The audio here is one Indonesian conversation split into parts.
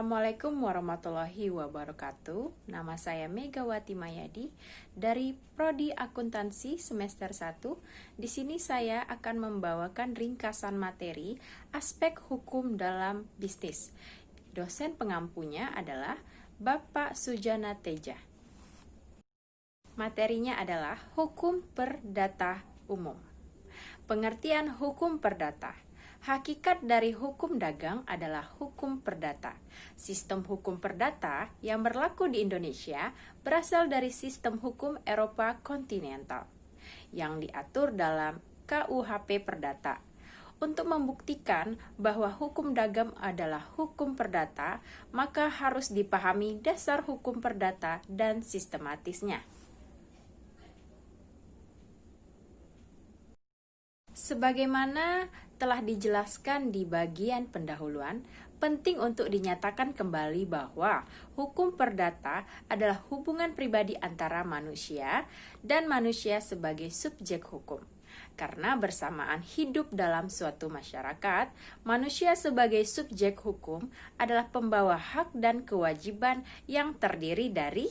Assalamualaikum warahmatullahi wabarakatuh. Nama saya Megawati Mayadi dari Prodi Akuntansi semester 1. Di sini saya akan membawakan ringkasan materi aspek hukum dalam bisnis. Dosen pengampunya adalah Bapak Sujana Teja. Materinya adalah hukum perdata umum. Pengertian hukum perdata. Hakikat dari hukum dagang adalah hukum perdata. Sistem hukum perdata yang berlaku di Indonesia berasal dari sistem hukum Eropa kontinental yang diatur dalam KUHP Perdata. Untuk membuktikan bahwa hukum dagang adalah hukum perdata, maka harus dipahami dasar hukum perdata dan sistematisnya. Sebagaimana telah dijelaskan di bagian pendahuluan, penting untuk dinyatakan kembali bahwa hukum perdata adalah hubungan pribadi antara manusia dan manusia sebagai subjek hukum. Karena bersamaan hidup dalam suatu masyarakat, manusia sebagai subjek hukum adalah pembawa hak dan kewajiban yang terdiri dari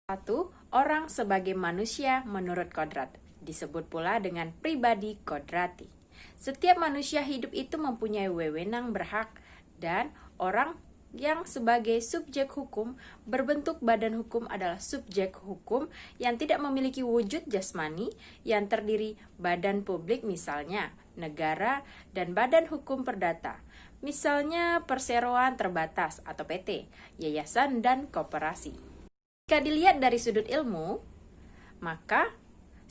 1. Orang sebagai manusia menurut kodrat. Disebut pula dengan pribadi kodrati. Setiap manusia hidup itu mempunyai wewenang berhak dan orang yang sebagai subjek hukum berbentuk badan hukum adalah subjek hukum yang tidak memiliki wujud jasmani yang terdiri badan publik misalnya negara dan badan hukum perdata misalnya perseroan terbatas atau PT, yayasan dan koperasi. Jika dilihat dari sudut ilmu, maka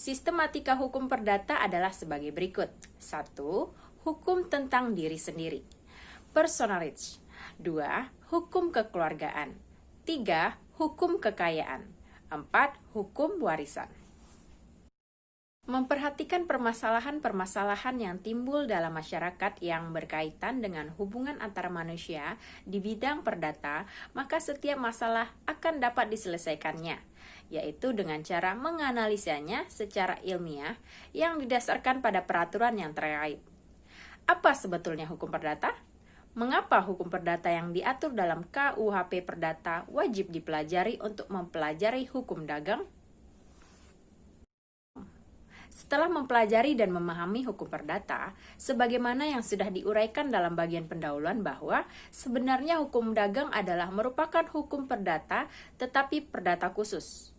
sistematika hukum perdata adalah sebagai berikut. 1. Hukum tentang diri sendiri. Personality. 2. Hukum kekeluargaan. 3. Hukum kekayaan. 4. Hukum warisan. Memperhatikan permasalahan-permasalahan yang timbul dalam masyarakat yang berkaitan dengan hubungan antara manusia di bidang perdata, maka setiap masalah akan dapat diselesaikannya, yaitu dengan cara menganalisanya secara ilmiah yang didasarkan pada peraturan yang terkait. Apa sebetulnya hukum perdata? Mengapa hukum perdata yang diatur dalam KUHP Perdata wajib dipelajari untuk mempelajari hukum dagang? Setelah mempelajari dan memahami hukum perdata, sebagaimana yang sudah diuraikan dalam bagian pendahuluan bahwa sebenarnya hukum dagang adalah merupakan hukum perdata tetapi perdata khusus.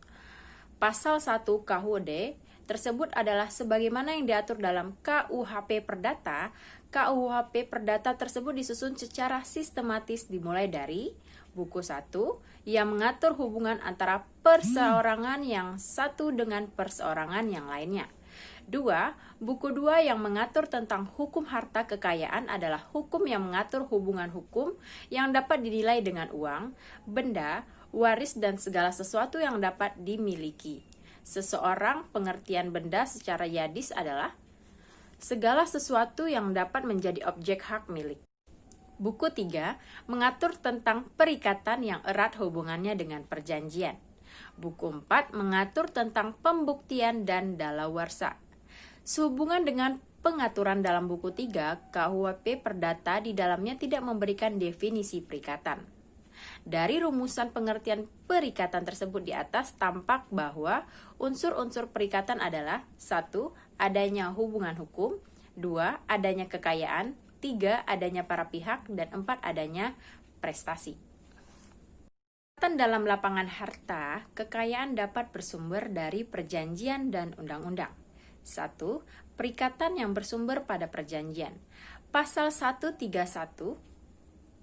Pasal 1 KUHD tersebut adalah sebagaimana yang diatur dalam KUHP Perdata. KUHP Perdata tersebut disusun secara sistematis dimulai dari buku 1 yang mengatur hubungan antara perseorangan yang satu dengan perseorangan yang lainnya. 2. Buku 2 yang mengatur tentang hukum harta kekayaan adalah hukum yang mengatur hubungan hukum yang dapat dinilai dengan uang, benda, waris dan segala sesuatu yang dapat dimiliki. Seseorang pengertian benda secara yadis adalah segala sesuatu yang dapat menjadi objek hak milik. Buku 3 mengatur tentang perikatan yang erat hubungannya dengan perjanjian. Buku 4 mengatur tentang pembuktian dan dalawarsa. Sehubungan dengan pengaturan dalam buku 3, KUHP Perdata di dalamnya tidak memberikan definisi perikatan. Dari rumusan pengertian perikatan tersebut di atas tampak bahwa unsur-unsur perikatan adalah 1. Adanya hubungan hukum, 2. Adanya kekayaan, 3. Adanya para pihak, dan 4. Adanya prestasi. Dalam lapangan harta, kekayaan dapat bersumber dari perjanjian dan undang-undang. 1. Perikatan yang bersumber pada perjanjian. Pasal 131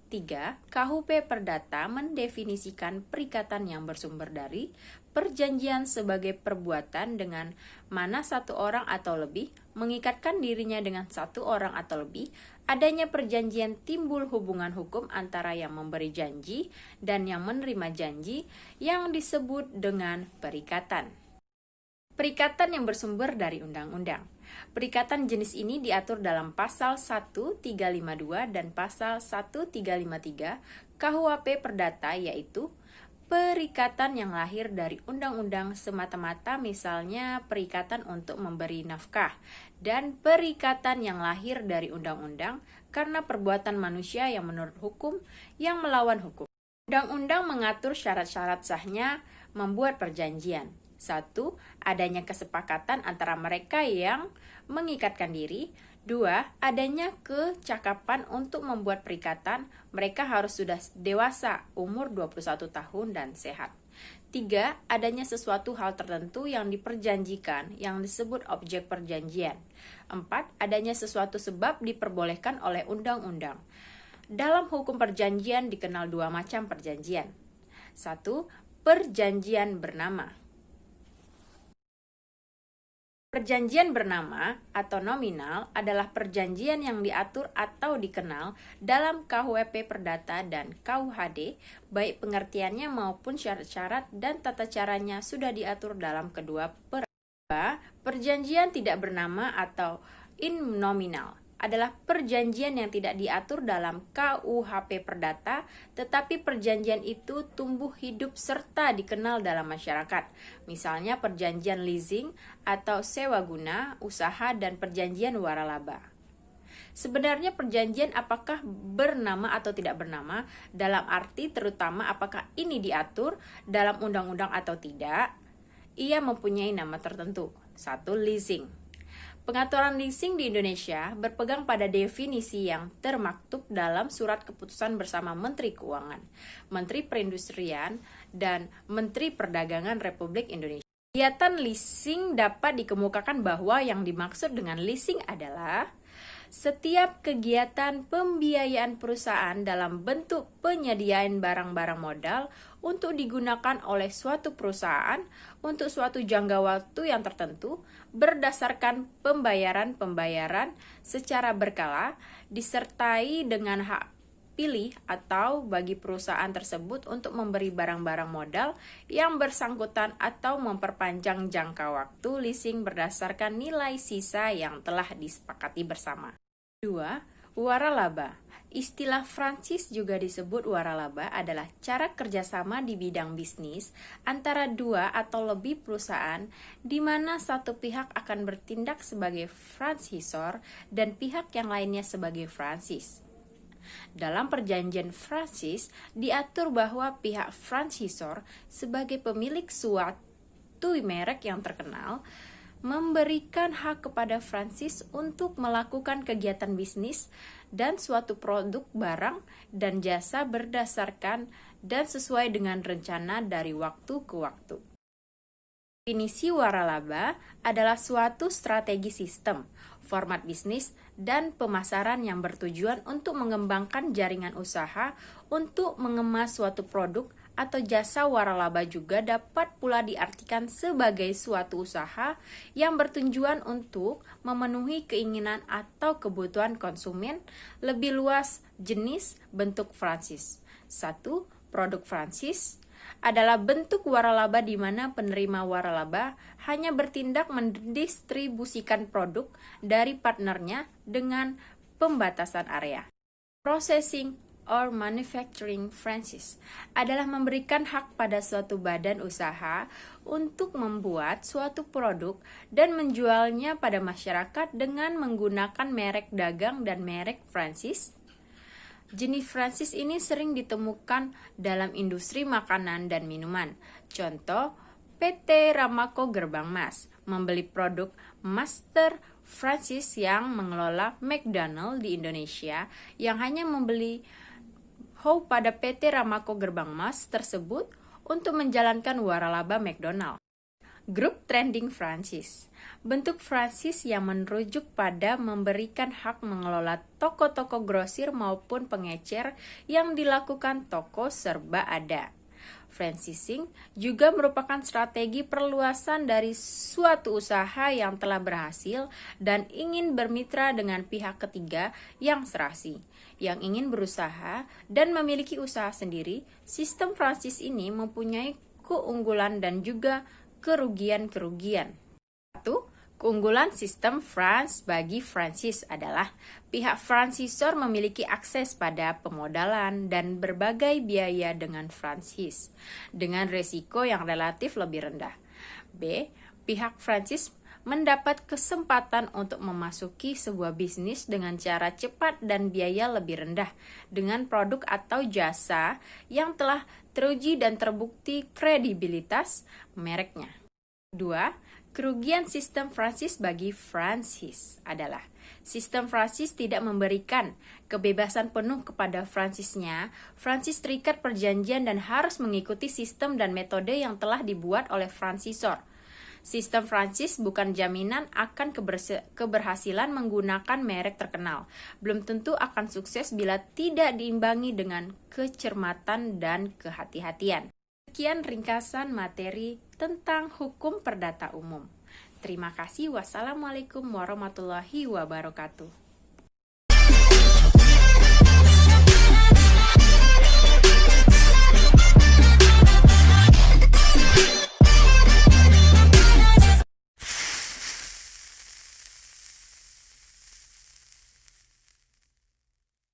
3. KUHP Perdata mendefinisikan perikatan yang bersumber dari perjanjian sebagai perbuatan dengan mana satu orang atau lebih mengikatkan dirinya dengan satu orang atau lebih. Adanya perjanjian timbul hubungan hukum antara yang memberi janji dan yang menerima janji yang disebut dengan perikatan. Perikatan yang bersumber dari undang-undang. Perikatan jenis ini diatur dalam pasal 1352 dan pasal 1353 KUHP Perdata, yaitu perikatan yang lahir dari undang-undang semata-mata, misalnya perikatan untuk memberi nafkah, dan perikatan yang lahir dari undang-undang karena perbuatan manusia yang menurut hukum yang melawan hukum. Undang-undang mengatur syarat-syarat sahnya membuat perjanjian. 1. Adanya kesepakatan antara mereka yang mengikatkan diri. 2. Adanya kecakapan untuk membuat perikatan. Mereka harus sudah dewasa, umur 21 tahun dan sehat. 3. Adanya sesuatu hal tertentu yang diperjanjikan yang disebut objek perjanjian. 4. Adanya sesuatu sebab diperbolehkan oleh undang-undang. Dalam hukum perjanjian dikenal dua macam perjanjian. 1. Perjanjian bernama. Perjanjian bernama atau nominal adalah perjanjian yang diatur atau dikenal dalam KUHP Perdata dan KUHD, baik pengertiannya maupun syarat-syarat dan tata caranya sudah diatur dalam kedua perjanjian tidak bernama atau innominal adalah perjanjian yang tidak diatur dalam KUHP Perdata, tetapi perjanjian itu tumbuh hidup serta dikenal dalam masyarakat. Misalnya perjanjian leasing atau sewa guna, usaha, dan perjanjian waralaba. Sebenarnya perjanjian apakah bernama atau tidak bernama, dalam arti terutama apakah ini diatur dalam undang-undang atau tidak, ia mempunyai nama tertentu. 1. Leasing. Pengaturan leasing di Indonesia berpegang pada definisi yang termaktub dalam Surat Keputusan bersama Menteri Keuangan, Menteri Perindustrian, dan Menteri Perdagangan Republik Indonesia. Kegiatan leasing dapat dikemukakan bahwa yang dimaksud dengan leasing adalah setiap kegiatan pembiayaan perusahaan dalam bentuk penyediaan barang-barang modal untuk digunakan oleh suatu perusahaan untuk suatu jangka waktu yang tertentu berdasarkan pembayaran-pembayaran secara berkala disertai dengan hak pilih atau bagi perusahaan tersebut untuk memberi barang-barang modal yang bersangkutan atau memperpanjang jangka waktu leasing berdasarkan nilai sisa yang telah disepakati bersama. 2. Waralaba. Istilah Prancis juga disebut waralaba adalah cara kerjasama di bidang bisnis antara dua atau lebih perusahaan di mana satu pihak akan bertindak sebagai franchisor dan pihak yang lainnya sebagai franchise. Dalam perjanjian franchise diatur bahwa pihak franchisor sebagai pemilik suatu merek yang terkenal memberikan hak kepada franchise untuk melakukan kegiatan bisnis dan suatu produk, barang, dan jasa berdasarkan dan sesuai dengan rencana dari waktu ke waktu. Definisi waralaba adalah suatu strategi sistem, format bisnis, dan pemasaran yang bertujuan untuk mengembangkan jaringan usaha untuk mengemas suatu produk atau jasa. Waralaba juga dapat pula diartikan sebagai suatu usaha yang bertujuan untuk memenuhi keinginan atau kebutuhan konsumen lebih luas. Jenis bentuk franchise. 1. Produk franchise adalah bentuk waralaba di mana penerima waralaba hanya bertindak mendistribusikan produk dari partnernya dengan pembatasan area. Processing or manufacturing franchise adalah memberikan hak pada suatu badan usaha untuk membuat suatu produk dan menjualnya pada masyarakat dengan menggunakan merek dagang dan merek franchise. Jenis franchise ini sering ditemukan dalam industri makanan dan minuman. Contoh, PT Ramako Gerbang Mas membeli produk master franchise yang mengelola McDonald di Indonesia yang hanya membeli pada PT Ramako Gerbang Mas tersebut untuk menjalankan waralaba McDonald. Grup trending franchise. Bentuk franchise yang merujuk pada memberikan hak mengelola toko-toko grosir maupun pengecer yang dilakukan toko serba ada. Franchising juga merupakan strategi perluasan dari suatu usaha yang telah berhasil dan ingin bermitra dengan pihak ketiga yang serasi, yang ingin berusaha dan memiliki usaha sendiri. Sistem franchise ini mempunyai keunggulan dan juga kerugian-kerugian. 1. Keunggulan sistem Franz bagi Francis adalah pihak franchisor memiliki akses pada pemodalan dan berbagai biaya dengan Francis, dengan resiko yang relatif lebih rendah. B. Pihak Francis mendapat kesempatan untuk memasuki sebuah bisnis dengan cara cepat dan biaya lebih rendah dengan produk atau jasa yang telah teruji dan terbukti kredibilitas mereknya. 2. Kerugian sistem Francis bagi Francis adalah sistem Francis tidak memberikan kebebasan penuh kepada Francisnya. Francis terikat perjanjian dan harus mengikuti sistem dan metode yang telah dibuat oleh franchisor. Sistem Francis bukan jaminan akan keberhasilan menggunakan merek terkenal. Belum tentu akan sukses bila tidak diimbangi dengan kecermatan dan kehati-hatian. Sekian ringkasan materi tentang hukum perdata umum. Terima kasih. Wassalamualaikum warahmatullahi wabarakatuh.